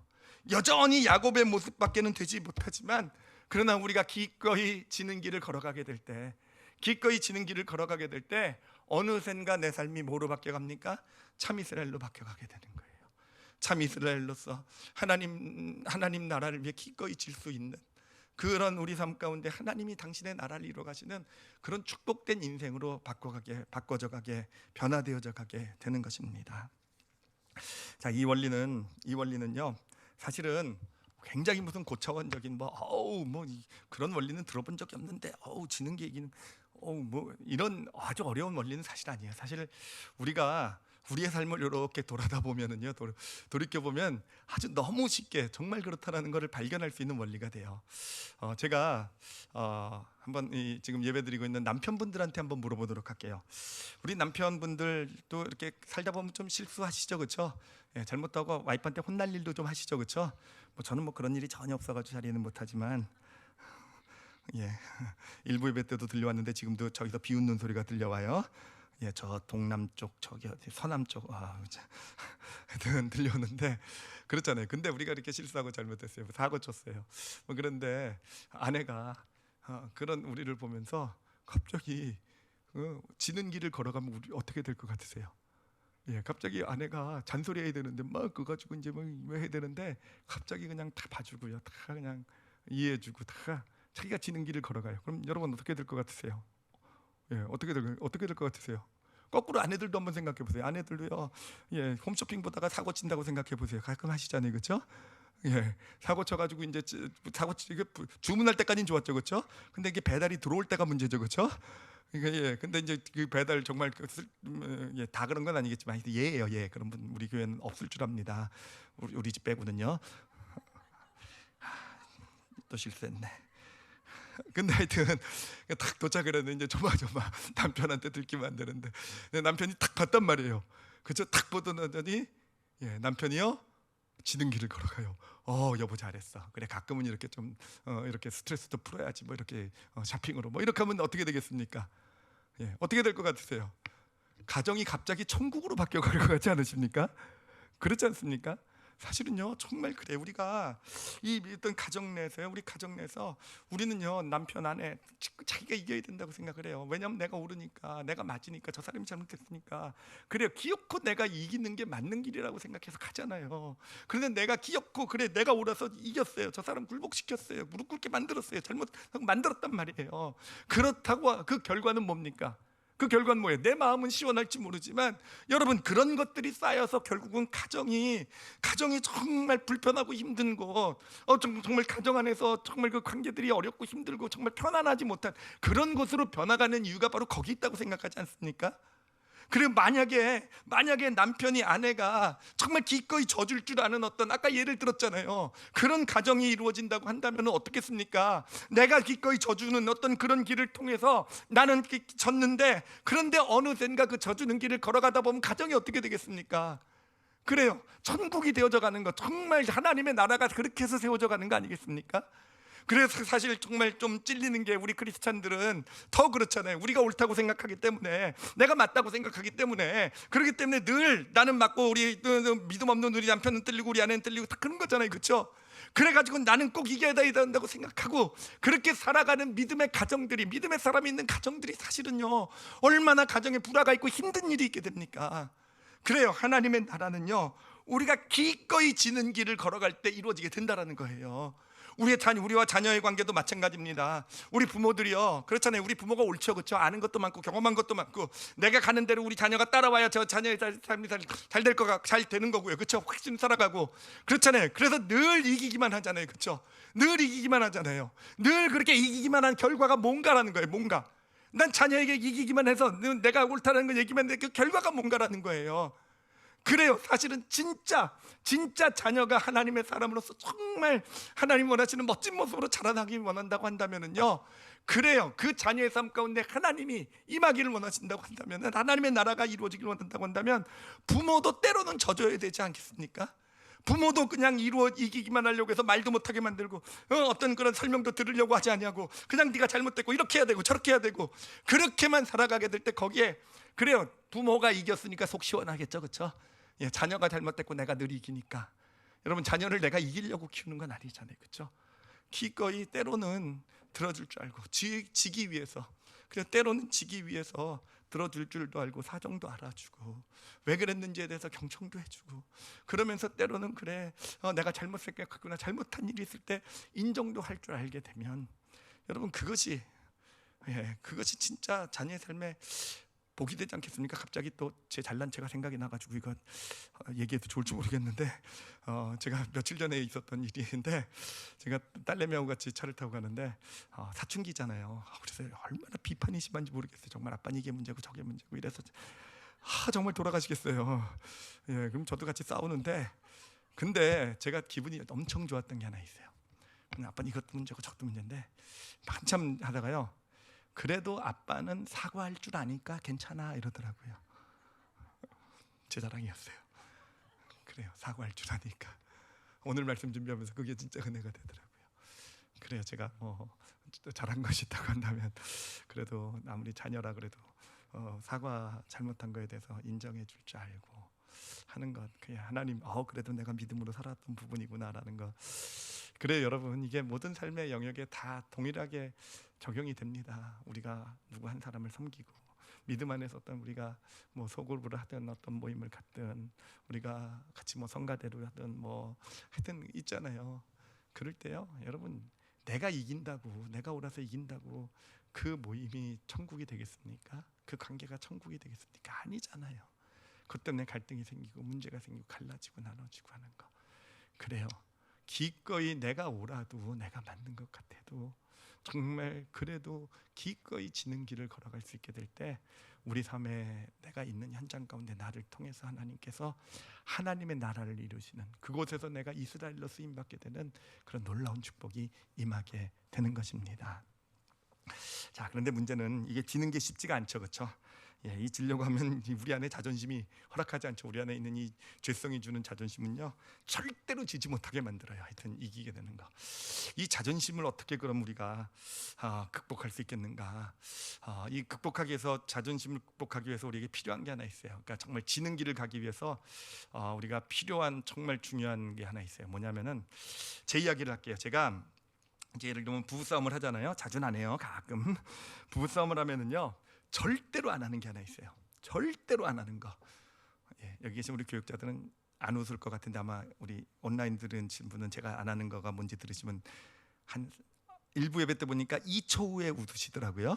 여전히 야곱의 모습밖에는 되지 못하지만 그러나 우리가 기꺼이 지는 길을 걸어가게 될 때 어느샌가 내 삶이 뭐로 바뀌어갑니까? 참 이스라엘로 바뀌어가게 되는 거예요. 참 이스라엘로서 하나님 나라를 위해 기꺼이 질 수 있는 그런 우리 삶 가운데 하나님이 당신의 나라를 이루어가시는 그런 축복된 인생으로 바꿔져가게 변화되어져 가게 되는 것입니다. 자, 이 원리는요 사실은 굉장히 무슨 고차원적인 그런 원리는 들어본 적이 없는데 지는 게 이기는 이런 아주 어려운 원리는 사실 아니에요. 사실 우리가 우리의 삶을 이렇게 돌아다 보면은요, 돌이켜 보면 아주 너무 쉽게 정말 그렇다라는 것을 발견할 수 있는 원리가 돼요. 제가 한번 지금 예배드리고 있는 남편분들한테 한번 물어보도록 할게요. 우리 남편분들도 이렇게 살다 보면 좀 실수하시죠, 그렇죠? 예, 잘못하고 와이프한테 혼날 일도 좀 하시죠, 그렇죠? 저는 그런 일이 전혀 없어가지고 잘 이해는 못하지만. 예, 일부 예배 때도 들려왔는데 지금도 저기서 비웃는 소리가 들려와요. 예, 저 동남쪽 저기 어디 서남쪽 들려오는데 그렇잖아요. 근데 우리가 이렇게 실수하고 잘못했어요. 사고 쳤어요. 그런데 아내가 그런 우리를 보면서 갑자기 지는 길을 걸어가면 우리 어떻게 될 것 같으세요? 예, 갑자기 아내가 잔소리해야 되는데 그거 가지고 이제 왜 해야 되는데 갑자기 그냥 다 봐주고요, 다 그냥 이해해주고 다 자기가 지는 길을 걸어가요. 그럼 여러분 어떻게 될 것 같으세요? 예, 어떻게 될 것 같으세요? 거꾸로 아내들도 한번 생각해 보세요. 아내들도요, 예, 홈쇼핑 보다가 사고 친다고 생각해 보세요. 가끔 하시잖아요, 그렇죠? 예, 사고 쳐가지고 이제 이게 주문할 때까지는 좋았죠, 그렇죠? 근데 이게 배달이 들어올 때가 문제죠, 그렇죠? 예, 근데 이제 그 배달 정말 다 그런 건 아니겠지만 예예요, 예. 그런 분 우리 교회는 없을 줄 압니다. 우리 집 빼고는요. 또 실수했네. 근데 하여튼 딱 도착을 했는데 이제 조마조마 남편한테 들키면 안 되는데 남편이 딱 봤단 말이에요. 그죠? 딱 보더니 남편이요 지는 길을 걸어가요. 여보 잘했어. 그래 가끔은 이렇게 좀 이렇게 스트레스도 풀어야지 이렇게 샤핑으로 이렇게 하면 어떻게 되겠습니까? 예, 어떻게 될 것 같으세요? 가정이 갑자기 천국으로 바뀌어갈 것 같지 않으십니까? 그렇지 않습니까? 사실은요 정말 그래. 우리가 이 어떤 가정 내에서요, 우리 가정 내에서 우리는요 남편 아내 자기가 이겨야 된다고 생각을 해요. 왜냐하면 내가 옳으니까, 내가 맞으니까, 저 사람이 잘못했으니까. 그래요, 기어코 내가 이기는 게 맞는 길이라고 생각해서 가잖아요. 그런데 내가 기어코 그래 내가 옳아서 이겼어요, 저 사람 굴복시켰어요, 무릎 꿇게 만들었어요, 잘못하고 만들었단 말이에요. 그렇다고 그 결과는 뭡니까? 그 결과는 뭐예요? 내 마음은 시원할지 모르지만 여러분, 그런 것들이 쌓여서 결국은 가정이 정말 불편하고 힘든 곳, 정말 가정 안에서 정말 그 관계들이 어렵고 힘들고 정말 편안하지 못한 그런 곳으로 변화가는 이유가 바로 거기 있다고 생각하지 않습니까? 그리고 만약에 남편이 아내가 정말 기꺼이 져줄 줄 아는 어떤, 아까 예를 들었잖아요, 그런 가정이 이루어진다고 한다면 어떻겠습니까? 내가 기꺼이 져주는 어떤 그런 길을 통해서 나는 졌는데, 그런데 어느샌가 그 져주는 길을 걸어가다 보면 가정이 어떻게 되겠습니까? 그래요, 천국이 되어져 가는 것, 정말 하나님의 나라가 그렇게 해서 세워져 가는 거 아니겠습니까? 그래서 사실 정말 좀 찔리는 게, 우리 크리스찬들은 더 그렇잖아요. 우리가 옳다고 생각하기 때문에, 내가 맞다고 생각하기 때문에, 그렇기 때문에 늘 나는 맞고 우리 믿음 없는 우리 남편은 틀리고 우리 아내는 틀리고 다 그런 거잖아요, 그렇죠? 그래가지고 나는 꼭 이겨야 된다고 생각하고 그렇게 살아가는 믿음의 가정들이, 믿음의 사람이 있는 가정들이 사실은요 얼마나 가정에 불화가 있고 힘든 일이 있게 됩니까? 그래요, 하나님의 나라는요 우리가 기꺼이 지는 길을 걸어갈 때 이루어지게 된다라는 거예요. 우리와 자녀의 관계도 마찬가지입니다. 우리 부모들이요 그렇잖아요. 우리 부모가 옳죠, 그렇죠? 아는 것도 많고 경험한 것도 많고, 내가 가는 대로 우리 자녀가 따라와야 저 자녀의 삶이 잘 되는 거고요, 그렇죠? 확실히 살아가고 그렇잖아요. 그래서 늘 이기기만 하잖아요, 그렇죠? 늘 이기기만 하잖아요. 늘 그렇게 이기기만 한 결과가 뭔가라는 거예요. 뭔가, 난 자녀에게 이기기만 해서 내가 옳다는 걸 얘기만 했는데 그 결과가 뭔가라는 거예요. 그래요, 사실은 진짜 자녀가 하나님의 사람으로서 정말 하나님 원하시는 멋진 모습으로 자라나기 원한다고 한다면은요, 그래요, 그 자녀의 삶 가운데 하나님이 임하기를 원하신다고 한다면, 하나님의 나라가 이루어지기를 원한다고 한다면 부모도 때로는 져줘야 되지 않겠습니까? 부모도 그냥 이기기만 하려고 해서 말도 못하게 만들고, 어떤 그런 설명도 들으려고 하지 아니하고 그냥 네가 잘못됐고 이렇게 해야 되고 저렇게 해야 되고, 그렇게만 살아가게 될 때 거기에, 그래요, 부모가 이겼으니까 속 시원하겠죠, 그렇죠? 예, 자녀가 잘못됐고 내가 늘 이기니까. 여러분, 자녀를 내가 이기려고 키우는 건 아니잖아요, 그렇죠? 기꺼이 때로는 들어줄 줄 알고 지기 위해서, 그래서 때로는 지기 위해서 들어줄 줄도 알고 사정도 알아주고 왜 그랬는지에 대해서 경청도 해주고, 그러면서 때로는 그래 내가 잘못 생각했구나, 잘못한 일이 있을 때 인정도 할 줄 알게 되면, 여러분 그것이 진짜 자녀의 삶에 복이 되지 않겠습니까? 갑자기 또 제 잘난 체가 생각이 나가지고 이거 얘기해도 좋을지 모르겠는데, 제가 며칠 전에 있었던 일인데, 제가 딸내미하고 같이 차를 타고 가는데 사춘기잖아요. 그래서 얼마나 비판이 심한지 모르겠어요. 정말 아빠는 이게 문제고 저게 문제고 이래서 정말 돌아가시겠어요. 예, 그럼 저도 같이 싸우는데, 근데 제가 기분이 엄청 좋았던 게 하나 있어요. 아빠는 이것도 문제고 저것도 문제인데, 한참 하다가요, 그래도 아빠는 사과할 줄 아니까 괜찮아 이러더라고요. 제 자랑이었어요. 그래요, 사과할 줄 아니까. 오늘 말씀 준비하면서 그게 진짜 은혜가 되더라고요. 그래요, 제가 잘한 것이 있다고 한다면 그래도 아무리 자녀라 그래도 사과 잘못한 거에 대해서 인정해 줄 줄 알고 하는 것, 그냥 하나님 그래도 내가 믿음으로 살았던 부분이구나라는 거. 그래요, 여러분, 이게 모든 삶의 영역에 다 동일하게 적용이 됩니다. 우리가 누구 한 사람을 섬기고, 믿음 안에서 어떤 우리가 뭐 소그룹을 하든 어떤 모임을 갖든 우리가 같이 뭐 성가대로 하든 뭐 하여튼 있잖아요. 그럴 때요, 여러분, 내가 이긴다고, 내가 옳아서 이긴다고 그 모임이 천국이 되겠습니까? 그 관계가 천국이 되겠습니까? 아니잖아요. 그것 때문에 갈등이 생기고 문제가 생기고 갈라지고 나눠지고 하는 거. 그래요, 기꺼이 내가 옳아도, 내가 맞는 것 같아도 정말 그래도 기꺼이 지는 길을 걸어갈 수 있게 될 때, 우리 삶에 내가 있는 현장 가운데 나를 통해서 하나님께서 하나님의 나라를 이루시는 그곳에서 내가 이스라엘로 쓰임받게 되는 그런 놀라운 축복이 임하게 되는 것입니다. 자, 그런데 문제는 이게 지는 게 쉽지가 않죠, 그렇죠? 이 지려고 하면 우리 안에 자존심이 허락하지 않죠. 우리 안에 있는 이 죄성이 주는 자존심은요, 절대로 지지 못하게 만들어요. 하여튼 이기게 되는 거. 이 자존심을 어떻게 그럼 우리가 극복할 수 있겠는가? 이 극복하기 위해서, 자존심을 극복하기 위해서 우리에게 필요한 게 하나 있어요. 그러니까 정말 지는 길을 가기 위해서 우리가 필요한 정말 중요한 게 하나 있어요. 뭐냐면은, 제 이야기를 할게요. 제가 이제 예를 들면 부부싸움을 하잖아요. 자주는 안 해요. 가끔 부부싸움을 하면은요, 절대로 안 하는 게 하나 있어요. 절대로 안 하는 거. 여기 계신 우리 교육자들은 안 웃을 것 같은데, 아마 우리 온라인 들으신 분은 제가 안 하는 거가 뭔지 들으시면 한 일부 예배 때 보니까 2초 후에 웃으시더라고요.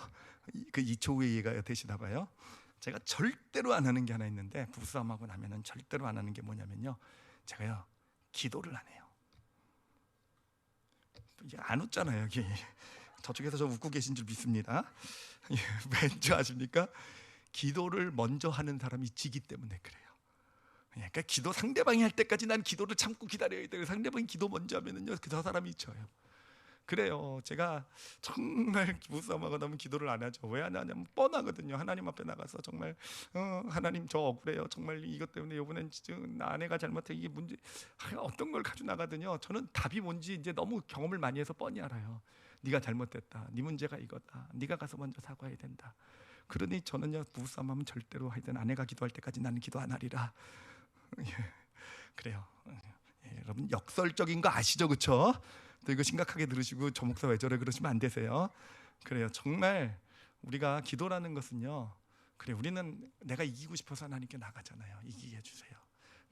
그 2초 후에 이해가 되시나 봐요. 제가 절대로 안 하는 게 하나 있는데, 부부싸움하고 나면은 절대로 안 하는 게 뭐냐면요, 제가요, 기도를 안 해요. 안 웃잖아요. 여기 저쪽에서 저 웃고 계신 줄 믿습니다. 왠지 아십니까? 기도를 먼저 하는 사람이 지기 때문에 그래요. 그러니까 기도, 상대방이 할 때까지 난 기도를 참고 기다려야 돼요. 상대방이 기도 먼저 하면은요, 저 사람이 져요. 그래요. 제가 정말 부부싸움하고 나면 기도를 안 하죠. 왜 안 하냐면 뻔하거든요. 하나님 앞에 나가서 정말 하나님 저 억울해요. 정말 이것 때문에 이번엔 진짜 아내가 잘못해, 이게 문제, 어떤 걸 가지고 나가더니요, 저는 답이 뭔지 이제 너무 경험을 많이 해서 뻔히 알아요. 네가 잘못됐다. 네 문제가 이거다. 네가 가서 먼저 사과해야 된다. 그러니 저는요, 부부싸움하면 절대로 하여튼 아내가 기도할 때까지 나는 기도 안 하리라. 그래요. 여러분 역설적인 거 아시죠, 그렇죠? 또 이거 심각하게 들으시고 저 목사 왜 저래 그러시면 안 되세요. 그래요. 정말 우리가 기도라는 것은요, 그래, 우리는 내가 이기고 싶어서 하나님께 나가잖아요. 이기게 해주세요.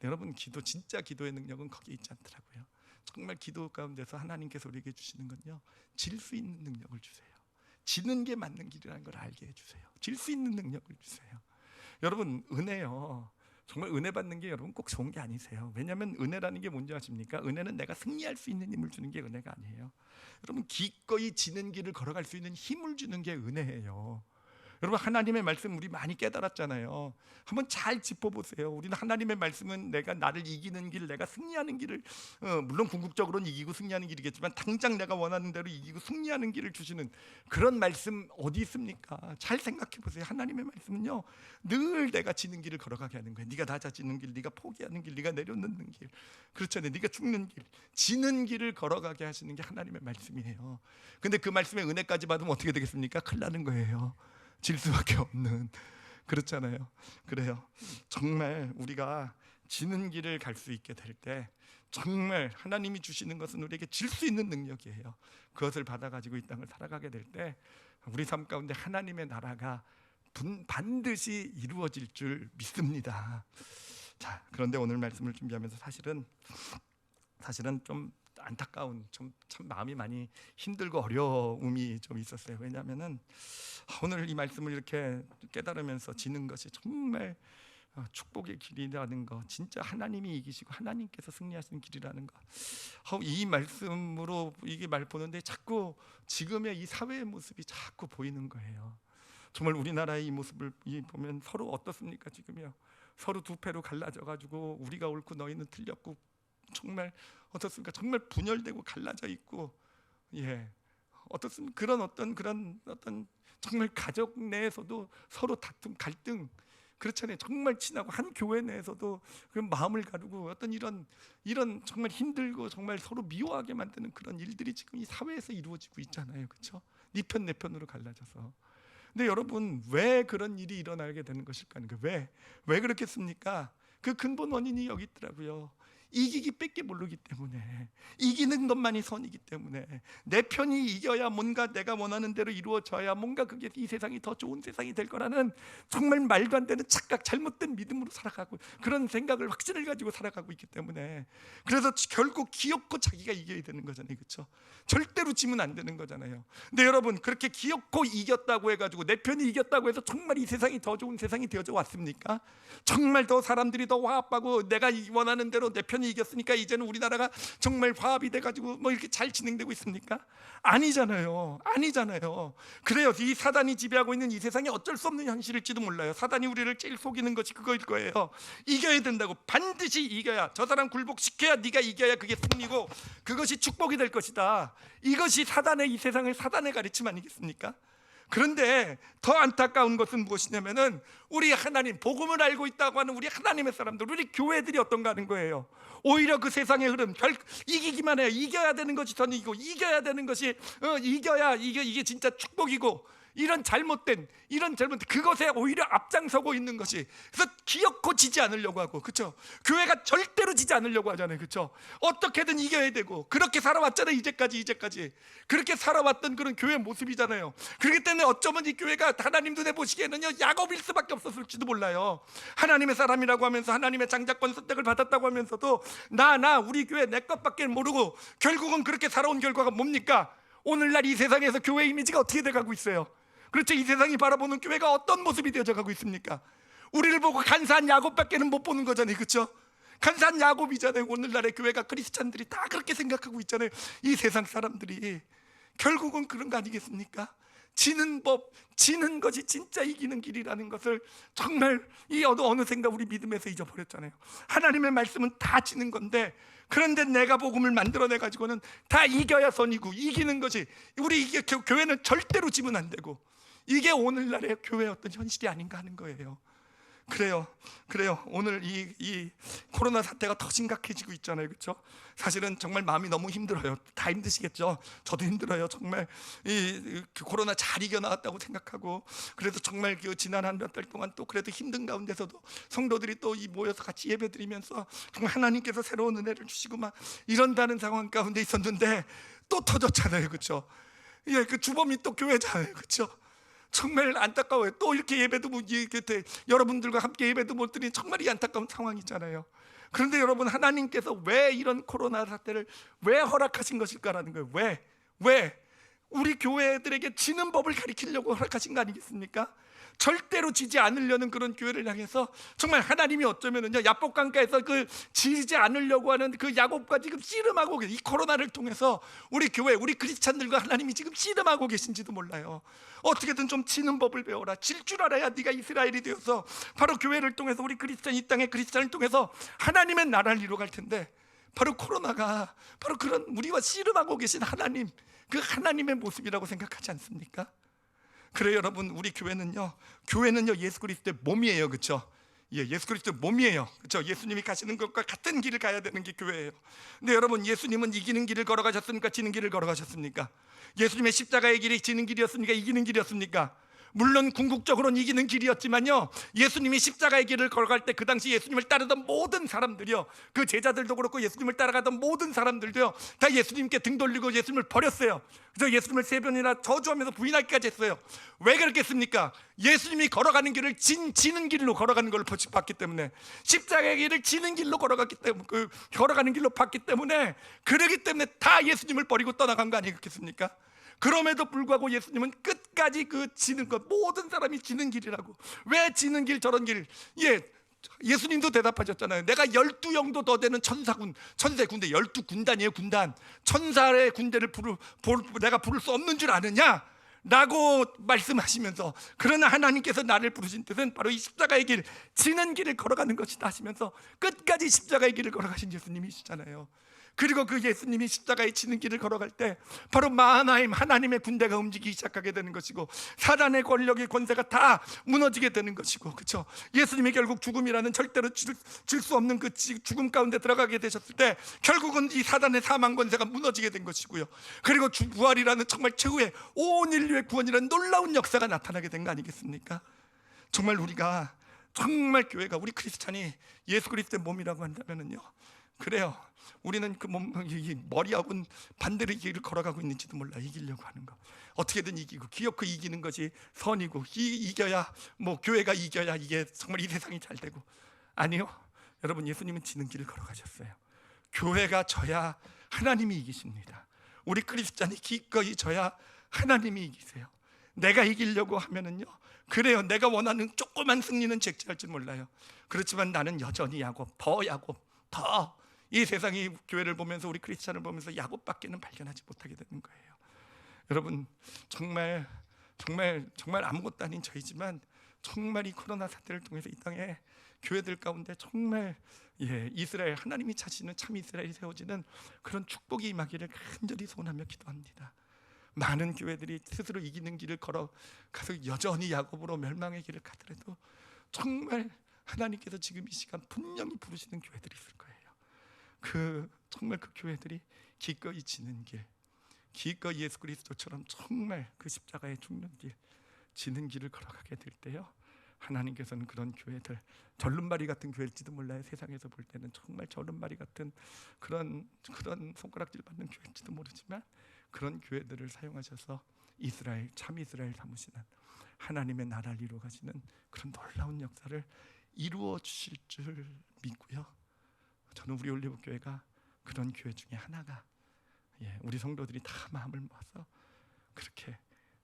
여러분, 기도, 진짜 기도의 능력은 거기에 있지 않더라고요. 정말 기도 가운데서 하나님께서 우리에게 주시는 건요, 질 수 있는 능력을 주세요. 지는 게 맞는 길이라는 걸 알게 해주세요. 질 수 있는 능력을 주세요. 여러분, 은혜요, 정말 은혜 받는 게 여러분 꼭 좋은 게 아니세요. 왜냐하면 은혜라는 게 뭔지 아십니까? 은혜는 내가 승리할 수 있는 힘을 주는 게 은혜가 아니에요. 여러분, 기꺼이 지는 길을 걸어갈 수 있는 힘을 주는 게 은혜예요. 여러분, 하나님의 말씀 우리 많이 깨달았잖아요. 한번 잘 짚어보세요. 우리는 하나님의 말씀은 내가 나를 이기는 길, 내가 승리하는 길을, 물론 궁극적으로는 이기고 승리하는 길이겠지만 당장 내가 원하는 대로 이기고 승리하는 길을 주시는 그런 말씀 어디 있습니까? 잘 생각해 보세요. 하나님의 말씀은요, 늘 내가 지는 길을 걸어가게 하는 거예요. 네가 낮아지는 길, 네가 포기하는 길, 네가 내려놓는 길, 그렇잖아요. 네가 죽는 길, 지는 길을 걸어가게 하시는 게 하나님의 말씀이에요. 근데 그 말씀에 은혜까지 받으면 어떻게 되겠습니까? 큰일 나는 거예요. 질 수밖에 없는, 그렇잖아요. 그래요. 정말 우리가 지는 길을 갈 수 있게 될 때, 정말 하나님이 주시는 것은 우리에게 질 수 있는 능력이에요. 그것을 받아가지고 이 땅을 살아가게 될 때 우리 삶 가운데 하나님의 나라가 반드시 이루어질 줄 믿습니다. 자, 그런데 오늘 말씀을 준비하면서 사실은 좀 안타까운, 참 마음이 많이 힘들고 어려움이 좀 있었어요. 왜냐하면은 오늘 이 말씀을 이렇게 깨달으면서 지는 것이 정말 축복의 길이라는 거, 진짜 하나님이 이기시고 하나님께서 승리하시는 길이라는 거, 이 말씀으로 이게 말 보는데 자꾸 지금의 이 사회의 모습이 자꾸 보이는 거예요. 정말 우리나라의 이 모습을 보면 서로 어떻습니까? 지금요, 서로 두 패로 갈라져가지고 우리가 옳고 너희는 틀렸고, 정말 어떻습니까? 정말 분열되고 갈라져 있고, 어떻습니까? 그런 어떤 정말 가족 내에서도 서로 다툼, 갈등, 그렇잖아요. 정말 친하고 한 교회 내에서도 그 마음을 가르고 어떤 이런 정말 힘들고 정말 서로 미워하게 만드는 그런 일들이 지금 이 사회에서 이루어지고 있잖아요. 그렇죠? 네 편 내 편으로 갈라져서. 근데 여러분, 왜 그런 일이 일어나게 되는 것일까? 왜 그렇겠습니까? 그 근본 원인이 여기 있더라고요. 이기기 뺏기 모르기 때문에, 이기는 것만이 선이기 때문에, 내 편이 이겨야 뭔가 내가 원하는 대로 이루어져야 뭔가 그게 이 세상이 더 좋은 세상이 될 거라는 정말 말도 안 되는 착각, 잘못된 믿음으로 살아가고, 그런 생각을, 확신을 가지고 살아가고 있기 때문에, 그래서 결국 기어코 자기가 이겨야 되는 거잖아요. 그렇죠? 절대로 지면 안 되는 거잖아요. 근데 여러분, 그렇게 기어코 이겼다고 해가지고, 내 편이 이겼다고 해서 정말 이 세상이 더 좋은 세상이 되어져 왔습니까? 정말 더 사람들이 더 화합하고 내가 원하는 대로 내 편이 이겼으니까 이제는 우리나라가 정말 화합이 돼가지고 뭐 이렇게 잘 진행되고 있습니까? 아니잖아요. 그래요. 이 사단이 지배하고 있는 이 세상에 어쩔 수 없는 현실일지도 몰라요. 사단이 우리를 제일 속이는 것이 그거일 거예요. 이겨야 된다고, 반드시 이겨야, 저 사람 굴복시켜야 네가 이겨야 그게 승리고 그것이 축복이 될 것이다. 이것이 사단의, 이 세상을 사단의 가르침 아니겠습니까? 그런데 더 안타까운 것은 무엇이냐면은 우리 하나님, 복음을 알고 있다고 하는 우리 하나님의 사람들, 우리 교회들이 어떤가 하는 거예요. 오히려 그 세상의 흐름, 이기기만 해요. 이겨야 되는 것이 선이고, 이겨야 되는 것이 이겨야 이게 진짜 축복이고, 이런 잘못된 그것에 오히려 앞장서고 있는 것이, 그래서 기어코 지지 않으려고 하고, 그렇죠? 교회가 절대로 지지 않으려고 하잖아요, 그렇죠? 어떻게든 이겨야 되고, 그렇게 살아왔잖아요. 이제까지 그렇게 살아왔던 그런 교회 모습이잖아요. 그렇기 때문에 어쩌면 이 교회가 하나님 눈에 보시기에는요, 야곱일 수밖에 없었을지도 몰라요. 하나님의 사람이라고 하면서, 하나님의 장자권 선택을 받았다고 하면서도 우리 교회 내 것밖에 모르고, 결국은 그렇게 살아온 결과가 뭡니까? 오늘날 이 세상에서 교회 이미지가 어떻게 돼가고 있어요? 그렇죠? 이 세상이 바라보는 교회가 어떤 모습이 되어져 가고 있습니까? 우리를 보고 간사한 야곱밖에는 못 보는 거잖아요, 그렇죠? 간사한 야곱이잖아요. 오늘날의 교회가, 크리스찬들이 다 그렇게 생각하고 있잖아요. 이 세상 사람들이 결국은 그런 거 아니겠습니까? 지는 법, 지는 것이 진짜 이기는 길이라는 것을 정말 이 어느샌가 우리 믿음에서 잊어버렸잖아요. 하나님의 말씀은 다 지는 건데, 그런데 내가 복음을 만들어내 가지고는 다 이겨야 선이고, 이기는 것이, 우리 이게 교회는 절대로 지면 안 되고, 이게 오늘날의 교회의 어떤 현실이 아닌가 하는 거예요. 그래요. 오늘 이 코로나 사태가 더 심각해지고 있잖아요, 그렇죠? 사실은 정말 마음이 너무 힘들어요. 다 힘드시겠죠? 저도 힘들어요. 정말 그 코로나 잘 이겨나갔다고 생각하고, 그래도 정말 그 지난 한 몇 달 동안 또 그래도 힘든 가운데서도 성도들이 또 모여서 같이 예배드리면서 정말 하나님께서 새로운 은혜를 주시고 막 이런다는 상황 가운데 있었는데, 또 터졌잖아요, 그렇죠? 예, 그 주범이 또 교회잖아요, 그렇죠? 정말 안타까워요. 또 이렇게 예배도 여러분들과 함께 예배도 못 드리는 정말 이 안타까운 상황이잖아요. 그런데 여러분, 하나님께서 왜 이런 코로나 사태를 왜 허락하신 것일까라는 거예요. 왜 우리 교회들에게 지는 법을 가르치려고 허락하신 거 아니겠습니까? 절대로 지지 않으려는 그런 교회를 향해서 정말 하나님이 어쩌면은요, 야복강가에서 그 지지 않으려고 하는 그 야곱과 지금 씨름하고, 이 코로나를 통해서 우리 교회, 우리 크리스찬들과 하나님이 지금 씨름하고 계신지도 몰라요. 어떻게든 좀 지는 법을 배워라. 질 줄 알아야 네가 이스라엘이 되어서 바로 교회를 통해서 우리 크리스찬, 이 땅의 크리스찬을 통해서 하나님의 나라를 이루어갈 텐데, 바로 코로나가 바로 그런 우리와 씨름하고 계신 하나님, 그 하나님의 모습이라고 생각하지 않습니까? 그래요, 여러분, 우리 교회는요 예수 그리스도의 몸이에요, 그렇죠? 예, 예수 그리스도의 몸이에요, 그렇죠? 예수님이 가시는 것과 같은 길을 가야 되는 게 교회예요. 근데 여러분, 예수님은 이기는 길을 걸어가셨습니까? 지는 길을 걸어가셨습니까? 예수님의 십자가의 길이 지는 길이었습니까? 이기는 길이었습니까? 물론 궁극적으로는 이기는 길이었지만요, 예수님이 십자가의 길을 걸어갈 때 그 당시 예수님을 따르던 모든 사람들이요, 그 제자들도 그렇고 예수님을 따라가던 모든 사람들도요, 다 예수님께 등 돌리고 예수님을 버렸어요. 그래서 예수님을 3번이나 저주하면서 부인하기까지 했어요. 왜 그렇겠습니까? 예수님이 걸어가는 길을 지는 길로 걸어가는 걸 봤기 때문에, 십자가의 길을 지는 길로 걸어가는 길로 봤기 때문에, 그러기 때문에 다 예수님을 버리고 떠나간 거 아니겠습니까? 그럼에도 불구하고 예수님은 끝까지 그 지는 것, 모든 사람이 지는 길이라고. 왜 지는 길, 저런 길? 예수님도 대답하셨잖아요. 내가 12영도 더 되는 천사의 군대, 12군단이에요, 군단. 천사의 군대를 내가 부를 수 없는 줄 아느냐? 라고 말씀하시면서, 그러나 하나님께서 나를 부르신 뜻은 바로 이 십자가의 길, 지는 길을 걸어가는 것이다 하시면서 끝까지 십자가의 길을 걸어가신 예수님이시잖아요. 그리고 그 예수님이 십자가에 지는 길을 걸어갈 때 바로 마하나임, 하나님의 군대가 움직이기 시작하게 되는 것이고, 사단의 권력의 권세가 다 무너지게 되는 것이고, 그렇죠? 예수님이 결국 죽음이라는 절대로 질 수 없는 그 죽음 가운데 들어가게 되셨을 때 결국은 이 사단의 사망 권세가 무너지게 된 것이고요, 그리고 부활이라는 정말 최후의 온 인류의 구원이라는 놀라운 역사가 나타나게 된 거 아니겠습니까? 정말 우리가, 정말 교회가, 우리 크리스찬이 예수 그리스도의 몸이라고 한다면은요, 그래요, 우리는 그 머리하고는 반대로 길을 걸어가고 있는지도 몰라. 이기려고 하는 거, 어떻게든 이기고 기어코 이기는 것이 선이고, 이겨야, 교회가 이겨야 이게 정말 이 세상이 잘 되고. 아니요, 여러분, 예수님은 지는 길을 걸어가셨어요. 교회가 져야 하나님이 이기십니다. 우리 크리스찬이 기꺼이 져야 하나님이 이기세요. 내가 이기려고 하면은요, 그래요, 내가 원하는 조그만 승리는 쟁취할지 몰라요. 그렇지만 나는 여전히 더 이 세상이 교회를 보면서, 우리 크리스찬을 보면서 야곱밖에는 발견하지 못하게 되는 거예요. 여러분, 정말 아무것도 아닌 저희지만, 정말 이 코로나 사태를 통해서 이 땅에 교회들 가운데 정말 이스라엘, 하나님이 찾으시는 참 이스라엘이 세워지는 그런 축복이 임하기를 간절히 소원하며 기도합니다. 많은 교회들이 스스로 이기는 길을 걸어가서 여전히 야곱으로 멸망의 길을 가더라도 정말 하나님께서 지금 이 시간 분명히 부르시는 교회들이 있을 거예요. 정말 그 교회들이 기꺼이 지는 길, 기꺼이 예수 그리스도처럼 정말 그 십자가에 죽는 길, 지는 길을 걸어가게 될 때요, 하나님께서는 그런 교회들, 절름발이 같은 교회일지도 몰라요. 세상에서 볼 때는 정말 절름발이 같은 그런 손가락질 받는 교회일지도 모르지만 그런 교회들을 사용하셔서 이스라엘, 참 이스라엘 삼으시는 하나님의 나라를 이루어 가시는 그런 놀라운 역사를 이루어 주실 줄 믿고요, 저는 우리 올리브교회가 그런 교회 중에 하나가, 우리 성도들이 다 마음을 모아서 그렇게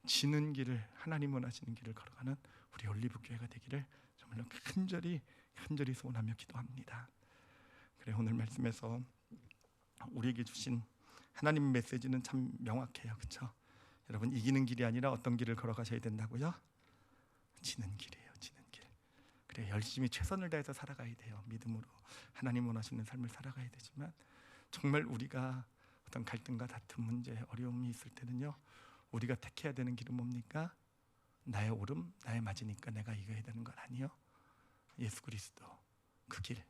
지는 길을, 하나님 원하시는 길을 걸어가는 우리 올리브교회가 되기를 정말로 간절히 소원하며 기도합니다. 그래, 오늘 말씀에서 우리에게 주신 하나님 메시지는 참 명확해요. 그렇죠? 여러분, 이기는 길이 아니라 어떤 길을 걸어가셔야 된다고요? 지는 길이에요. 지는 길. 그래, 열심히 최선을 다해서 살아가야 돼요. 믿음으로 하나님 원하시는 삶을 살아가야 되지만, 정말 우리가 어떤 갈등과 다툼, 문제, 어려움이 있을 때는요, 우리가 택해야 되는 길은 뭡니까? 나의 오름, 나의 맞으니까 내가 이겨야 되는 건 아니요. 예수 그리스도, 그 길,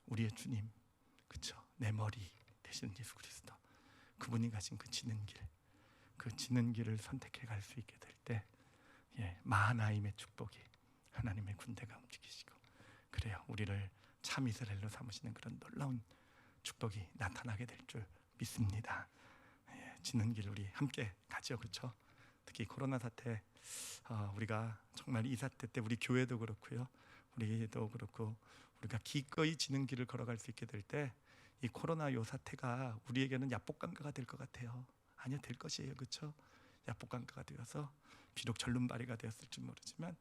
우리의 주님, 그렇죠? 내 머리 되시는 예수 그리스도, 그분이 가신 그 지는 길, 그 지는 길을 선택해 갈 수 있게 될 때, 마하나임의 축복이, 하나님의 군대가 움직이시고, 그래요, 우리를 참 이스라엘로 삼으시는 그런 놀라운 축복이 나타나게 될 줄 믿습니다. 지는 길 우리 함께 가죠. 그렇죠? 특히 코로나 사태, 우리가 정말 이 사태 때 우리 교회도 그렇고요, 우리도 그렇고, 우리가 기꺼이 지는 길을 걸어갈 수 있게 될 때, 이 코로나 요 사태가 우리에게는 야복강가가 될 것 같아요. 아니요, 될 것이에요. 그렇죠? 야복강가가 되어서 비록 절름발이가 되었을지 모르지만,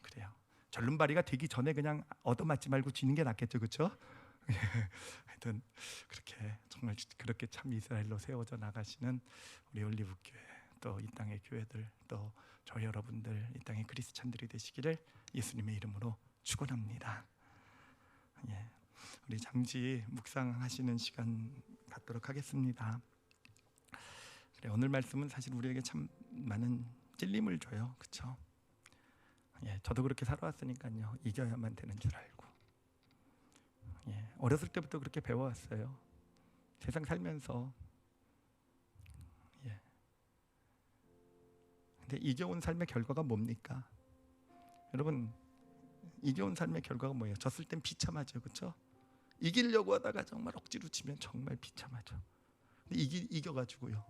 그래요, 절름발이가 되기 전에 그냥 얻어맞지 말고 지는 게 낫겠죠. 그렇죠? 하여튼 그렇게 정말 그렇게 참 이스라엘로 세워져 나가시는 우리 올리브교회, 또 이 땅의 교회들, 또 저 여러분들, 이 땅의 그리스찬들이 되시기를 예수님의 이름으로 축원합니다. 우리 잠시 묵상하시는 시간 갖도록 하겠습니다. 그래, 오늘 말씀은 사실 우리에게 참 많은 찔림을 줘요. 그렇죠? 저도 그렇게 살아왔으니까요, 이겨야만 되는 줄 알고, 어렸을 때부터 그렇게 배워왔어요. 세상 살면서. 근데 이겨온 삶의 결과가 뭡니까? 여러분, 이겨온 삶의 결과가 뭐예요? 졌을 땐 비참하죠. 그렇죠? 이기려고 하다가 정말 억지로 치면 정말 비참하죠. 근데 이겨가지고요,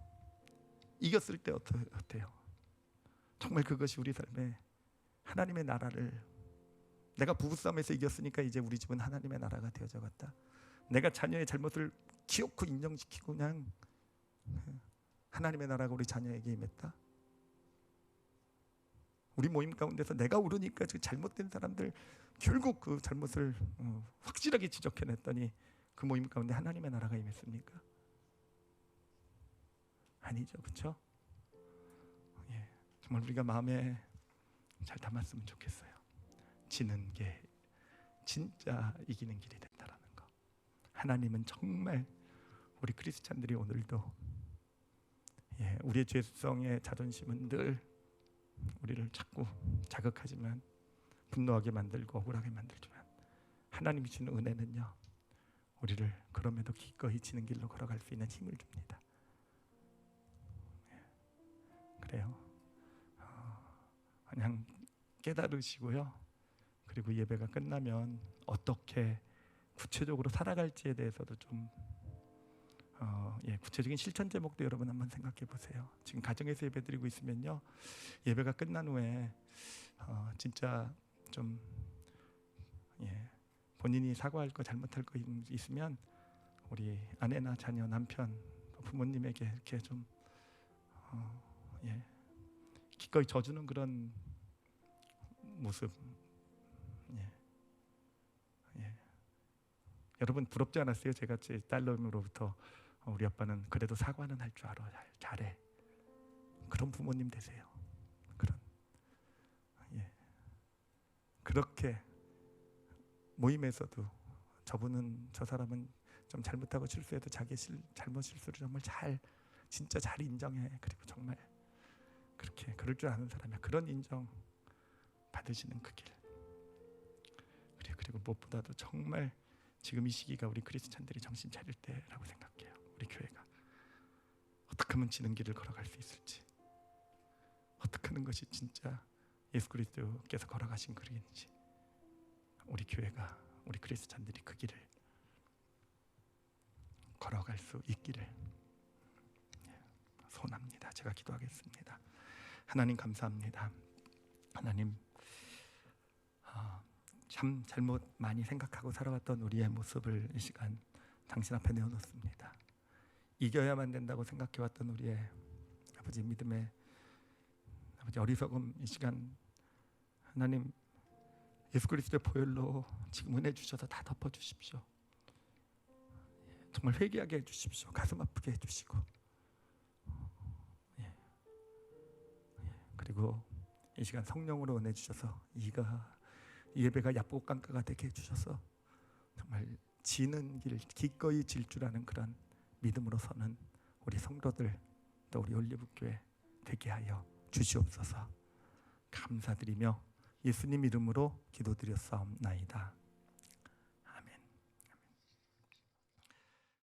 이겼을 때 어때요? 정말 그것이 우리 삶에 하나님의 나라를, 내가 부부싸움에서 이겼으니까 이제 우리 집은 하나님의 나라가 되어져 갔다. 내가 자녀의 잘못을 기어코 인정시키고 그냥 하나님의 나라가 우리 자녀에게 임했다. 우리 모임 가운데서 내가 오르니까 그 잘못된 사람들 결국 그 잘못을 확실하게 지적해냈더니 그 모임 가운데 하나님의 나라가 임했습니까? 아니죠. 그렇죠? 정말 우리가 마음에 잘 담았으면 좋겠어요. 지는 게 진짜 이기는 길이 된다라는 거. 하나님은 정말 우리 크리스찬들이 오늘도 우리의 죄성의 자존심은 늘 우리를 자꾸 자극하지만, 분노하게 만들고 억울하게 만들지만, 하나님이 주는 은혜는요, 우리를 그럼에도 기꺼이 지는 길로 걸어갈 수 있는 힘을 줍니다. 그래요. 그냥 깨달으시고요, 그리고 예배가 끝나면 어떻게 구체적으로 살아갈지에 대해서도 좀 구체적인 실천 제목도 여러분 한번 생각해 보세요. 지금 가정에서 예배드리고 있으면요, 예배가 끝난 후에 진짜 좀 본인이 사과할 거, 잘못할 거 있으면 우리 아내나 자녀, 남편, 부모님에게 이렇게 좀 기꺼이 져주는 그런 모습. 여러분 부럽지 않았어요? 제가 제 딸놈으로부터 우리 아빠는 그래도 사과는 할 줄 알아, 잘해. 그런 부모님 되세요. 그렇게 모임에서도 저 사람은 좀 잘못하고 실수해도 자기 잘못 실수를 정말 진짜 잘 인정해. 그리고 정말 그렇게 그럴 줄 아는 사람이야. 그런 인정 받으시는 그 길. 그리고 무엇보다도 정말 지금 이 시기가 우리 그리스찬들이 정신 차릴 때라고 생각해요. 우리 교회가 어떻게 하면 지는 길을 걸어갈 수 있을지, 어떻게 하는 것이 진짜 예수 그리스도께서 걸어가신 길인지, 우리 교회가, 우리 그리스찬들이 그 길을 걸어갈 수 있기를 소원합니다. 제가 기도하겠습니다. 하나님 감사합니다. 하나님, 참 잘못 많이 생각하고 살아왔던 우리의 모습을 이 시간 당신 앞에 내어놓습니다. 이겨야만 된다고 생각해왔던 우리의 아버지 믿음의 아버지 어리석음, 이 시간 하나님 예수 그리스도의 보혈로 지금 은혜 주셔서 다 덮어주십시오. 정말 회개하게 해주십시오. 가슴 아프게 해주시고, 그리고 이 시간 성령으로 은혜 주셔서 이 예배가 약복강가가 되게 해주셔서 정말 지는 길, 기꺼이 질 줄 아는 그런 믿음으로 서는 우리 성도들, 또 우리 올리브교회 되게 하여 주시옵소서. 감사드리며 예수님 이름으로 기도드렸사옵나이다.